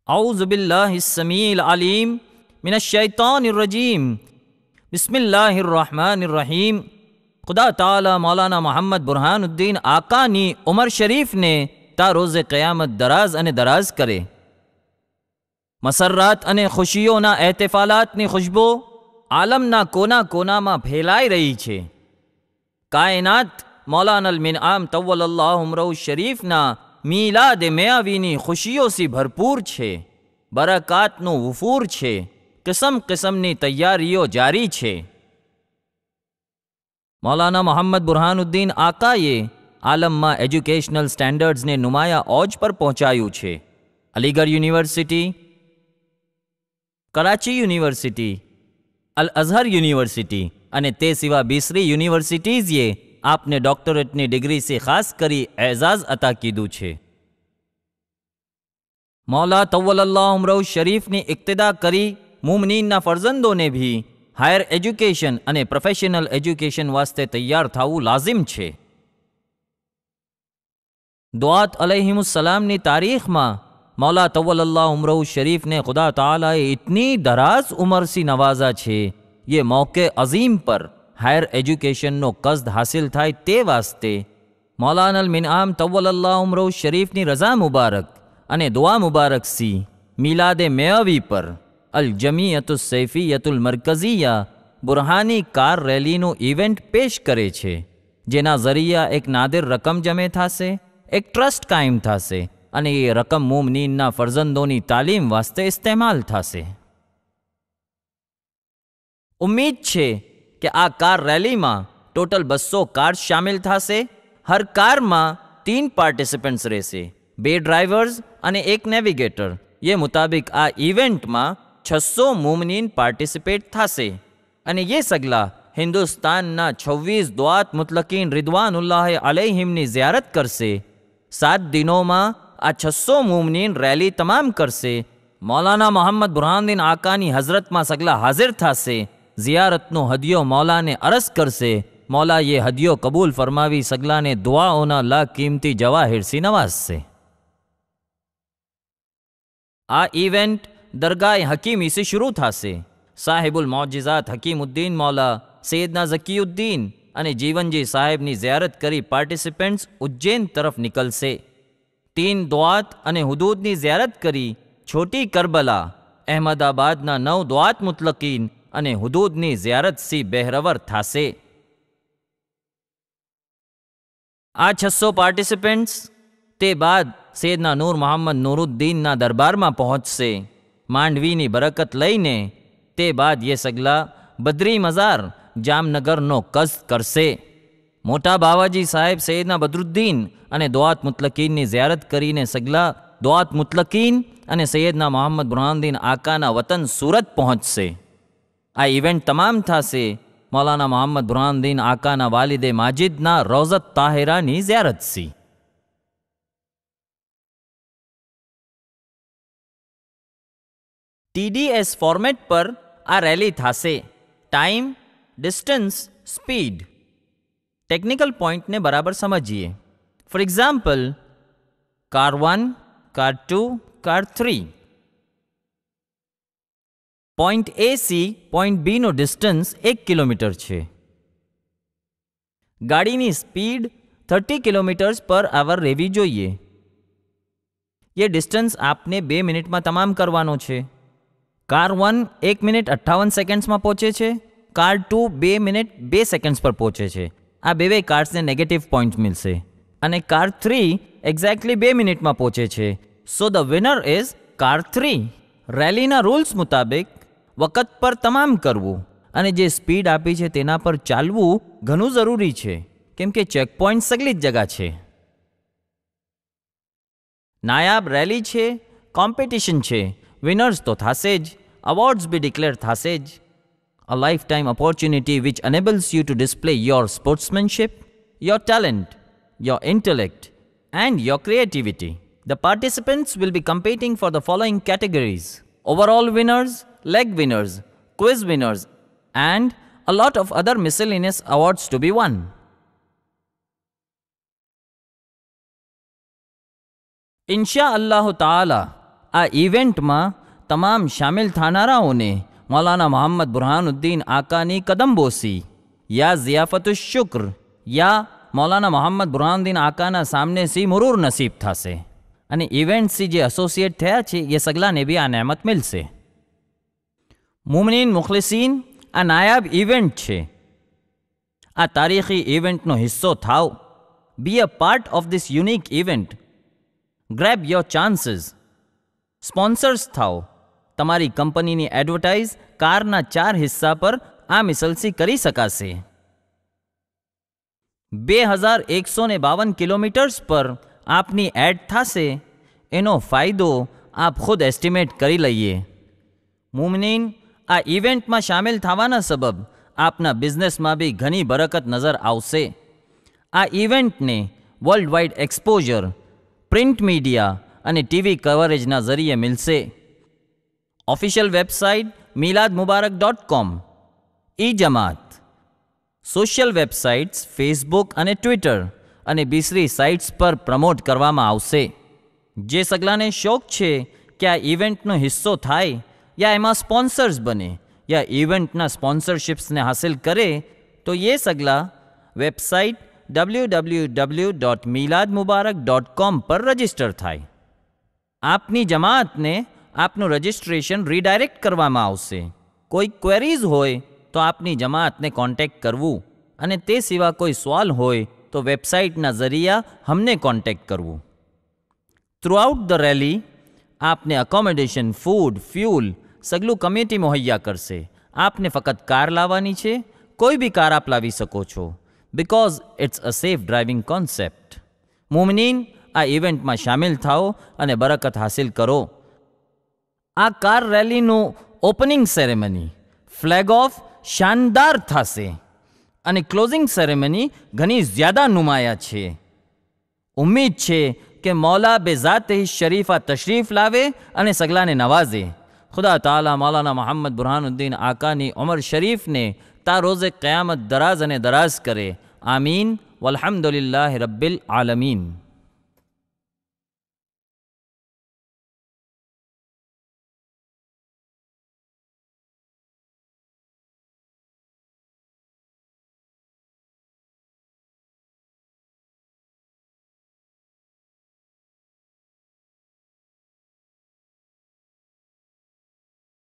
औज़ु बिल्लाहिस्समीइल अलीम मिनश्शैतानिर्रजीम बिस्मिल्लाहिर्रहमानिर्रहीम। खुदा ताला मौलाना मोहम्मद बुरहानुद्दीन आकानी उमर शरीफને તા રોઝે કયામત દરાજ અને દરાજ કરે. મસરરાત અને ખુશીઓના એહતફાલાતની ખુશ્બો આલમના કોના કોનામાં ફેલાઈ રહી છે. કાયનાત મૌલાના અલ-મિનઆમ તવ્વલલ્લાહુ ઉમરહુ શરીફના મીલાદ મેયાવીની ખુશીઓથી ભરપૂર છે. બરકાતનું વુફૂર છે. કિસ્મ કિસ્મની તૈયારીઓ જારી છે. મૌલાના મોહમ્મદ બુરહાનુદ્દીન આકાએ આલમમાં એજ્યુકેશનલ સ્ટેન્ડર્ડ્સને નુમાયા ઓજ પર પહોંચાયું છે. અલીગઢ યુનિવર્સિટી, કરાચી યુનિવર્સિટી, અલ અઝહર યુનિવર્સિટી અને તે સિવા બીસરી યુનિવર્સિટીઝે આપને ડોક્ટરેટની ડિગ્રીથી ખાસ કરી એઝાઝ અતા કીધું છે. મૌલા તવ્વલલ્લાહુ ઉમરહુ શરીફની ઇક્તિદા કરી મુમનીનના ફરઝંદોને ભી હાયર એજ્યુકેશન અને પ્રોફેશનલ એજ્યુકેશન વાસ્તે તૈયાર થવું લાઝિમ છે. દુઆત અલૈહિમુસ્સલામની તારીખમાં મૌલા તવ્વલલ્લાહુ ઉમરહુ શરીફને ખુદા તાલાએ ઇતની દરાજ ઉમરથી નવાઝા છે. ये मौके अजीम पर हायर एजुकेशनનો કસ્દ હાસિલ થાય તે વાસ્તે મૌલાના અલ-મિનઆમ તવ્વલલ્લાહુ ઉમરહુ શરીફની રઝા મુબારક અને દુઆ મુબારકથી મિલાદે મેયવી પર અલ જમીયતુસ સૈફિયતુલ મરકઝિયા બુરહાની કાર રેલીનું ઇવેન્ટ પેશ કરે છે, જેના ઝરિયા એક નાદિર રકમ જમે થશે, એક ટ્રસ્ટ કાયમ થશે અને એ રકમ મુમનીનના ફરઝંદોની તાલીમ વાસ્તે ઇસ્તેમાલ થશે. ઉમ્મીદ છે કે આ કાર રેલીમાં ટોટલ 200 કાર્સ શામિલ થશે. હર કારમાં 3 પાર્ટિસિપન્ટ્સ રહેશે, 2 ડ્રાઈવર્સ અને 1 નેવિગેટર. ये मुताबिक આ ઇવેન્ટમાં 600 મુમનીન પાર્ટિસિપેટ થશે અને ये સગલા હિન્દુસ્તાનના 26 દુઆત મુતલકીન રિદવાનુલ્લાહ અલૈહિમની ઝિયારત કરશે. 7 દિનોમાં આ 600 મુમનીન રેલી તમામ કરશે. મૌલાના મોહમ્મદ બુરહાનુદ્દીન આકાની હઝરતમાં સગલા હાજર થશે. ઝિયારતનો હદિયો મૌલાને અરસ કરશે. મૌલા ये હદિયો કબૂલ ફરમાવી સગલાને દુઆઓના લા કિંમતી જવાહિરથી નવાઝશે. આ ઇવેન્ટ દરગાહ હકીમીથી શરૂ થશે. સાહિબુલ મોજિઝાત હકીમુદ્દીન મૌલા સૈયદના ઝકીઉદ્દીન અને જીવનજી સાહેબની ઝિયારત કરી પાર્ટિસિપન્ટ્સ ઉજ્જૈન તરફ નીકળશે. 3 દુઆત અને હુદૂદની ઝિયારત કરી છોટી કરબલા, અહેમદાબાદના 9 દુઆત મુતલકીન અને હુદૂદની ઝિયારતથી બહેરવર થશે. આ 600 પાર્ટિસિપન્ટ્સ તે બાદ સૈયદના નૂર મોહમ્મદ નૂરુદ્દીનના દરબારમાં પહોંચશે. માંડવીની બરકત લઈને તે બાદ ये સગલા બદરી મઝાર જામનગરનો કસ્દ કરશે. મોટા બાવાજી સાહેબ સૈયદના બદરુદ્દીન અને દુઆત મુતલકીનની ઝિયારત કરીને સગલા દુઆત મુતલકીન અને સૈયદના મોહમ્મદ બુરહાનુદ્દીન આકાના વતન સુરત પહોંચશે. આ ઇવેન્ટ તમામ થશે મૌલાના મોહમ્મદ બુરહાનુદ્દીન આકાના વાલિદે માજિદના રોઝત તાહિરાની ઝિયારતથી. TDS ફોર્મેટ પર આ રેલી થશે. Time, distance, speed. ટેકનિકલ પોઈન્ટને બરાબર સમજીએ. For example, car 1, car 2, car 3. Point A સી પોઈન્ટ બીનો ડિસ્ટન્સ 1 કિલોમીટર છે. ગાડીની સ્પીડ 30 કિલોમીટર્સ પર આવર રહેવી જોઈએ. ये ડિસ્ટન્સ આપને 2 મિનિટમાં તમામ કરવાનો છે. કાર 1 1 મિનિટ 58 સેકન્ડ્સમાં પહોંચે છે. કાર 2 2 મિનિટ 2 સેકન્ડ્સ પર પહોંચે છે. આ બે કાર્સને નેગેટિવ પોઈન્ટ મળશે અને કાર 3 એક્ઝેક્ટલી 2 મિનિટમાં પહોંચે છે. So the winner is car 3. રેલીના રૂલ્સ મુતાબિક વખત પર તમામ કરવું અને જે સ્પીડ આપી છે તેના પર ચાલવું ઘણું જરૂરી છે, કેમ કે ચેકપોઈન્ટ સગલી જ જગા છે. નાયાબ રેલી છે, કોમ્પિટિશન છે. વિનર્સ તો થશે જ, અવોર્ડ્સ બી ડિક્લેર થશે જ. A lifetime opportunity which enables you to display your sportsmanship, your talent, your intellect, and your creativity. The participants will be competing for the following categories: overall winners, leg winners, quiz winners, and a lot of other miscellaneous awards to be won. Insha Allah Ta'ala, આ ઇવેન્ટમાં તમામ શામિલ થનારાઓને મૌલાના મોહમ્મદ બુરહાનુદ્દીન આકાની કદમબોસી યા ઝિયાફતુ શુક્ર યા મૌલાના મોહમ્મદ બુરહાનુદ્દીન આકાના સામને C મુરૂર નસીબ થશે અને ઇવેન્ટથી જે associate થયા છે એ સગલાને બી આ નેમત મિલશે. મુમનીન મુખલિસીન, આ નાયાબ ઇવેન્ટ છે. આ તારીખી ઇવેન્ટનો હિસ્સો થાવ. Be a part of this unique event. Grab your chances. Sponsors થાવ. તમારી કંપનીની એડવર્ટાઇઝ કારના 4 હિસ્સા પર આ મિસલથી કરી શકાશે. 2152 કિલોમીટર્સ પર આપની એડ થશે. એનો ફાયદો આપ ખુદ એસ્ટિમેટ કરી લઈએ. મુમનીન, આ ઇવેન્ટમાં શામિલ થવાના સબબ આપના બિઝનેસમાં બી ઘણી બરકત નજર આવશે. આ ઇવેન્ટને world wide exposure print media અને ટીવી કવરેજના જરીએ મિલશે. ઓફિશિયલ વેબસાઇટ miladmubarak.com, ઈ જમાત, સોશિયલ વેબસાઇટ્સ ફેસબુક અને ટ્વિટર અને બીસરી સાઇટ્સ પર પ્રમોટ કરવામાં આવશે. જે સગલાને શોખ છે કે આ ઇવેન્ટનો હિસ્સો થાય યા એમાં સ્પોન્સર્સ બને યા ઇવેન્ટના સ્પોન્સરશિપ્સને હાસિલ કરે તો એ સગલા વેબસાઇટ www.miladmubarak.com પર રજિસ્ટર થાય. આપની જમાતને આપનું રજિસ્ટ્રેશન રીડાયરેક્ટ કરવામાં આવશે. કોઈ ક્વેરીઝ હોય તો આપની જમાતને કોન્ટેક્ટ કરવું અને તે સિવાય કોઈ સવાલ હોય તો વેબસાઇટના જરિયા હમને કોન્ટેક્ટ કરવું. થ્રુઆઉટ ધ રેલી આપને અકોમોડેશન, ફૂડ, ફ્યુલ સગલું કમિટી મુહૈયા કરશે. આપને ફક્ત કાર લાવવાની છે. કોઈ બી કાર આપ લાવી શકો છો because it's a safe driving concept. મુમનીન, આ ઇવેન્ટમાં શામિલ થાઓ અને બરકત હાસિલ કરો. આ કાર રેલીનું ઓપનિંગ સેરેમની ફ્લેગ ઓફ શાનદાર થશે અને ક્લોઝિંગ સેરેમની ઘણી જ્યાદા નુમાયા છે. ઉમ્મીદ છે કે મૌલા બેઝાત શરીફા તશરીફ લાવે અને સગલાને નવાઝે. ખુદા તાલા મૌલાના મોહમ્મદ બુરહાનુદ્દીન આકાની ઉમર શરીફને તા રોઝે क़યામત દરાઝ અને દરાઝ કરે. આમીન વલ્હમ્દુલિલ્લાહ રબ્બિલ આલમીન.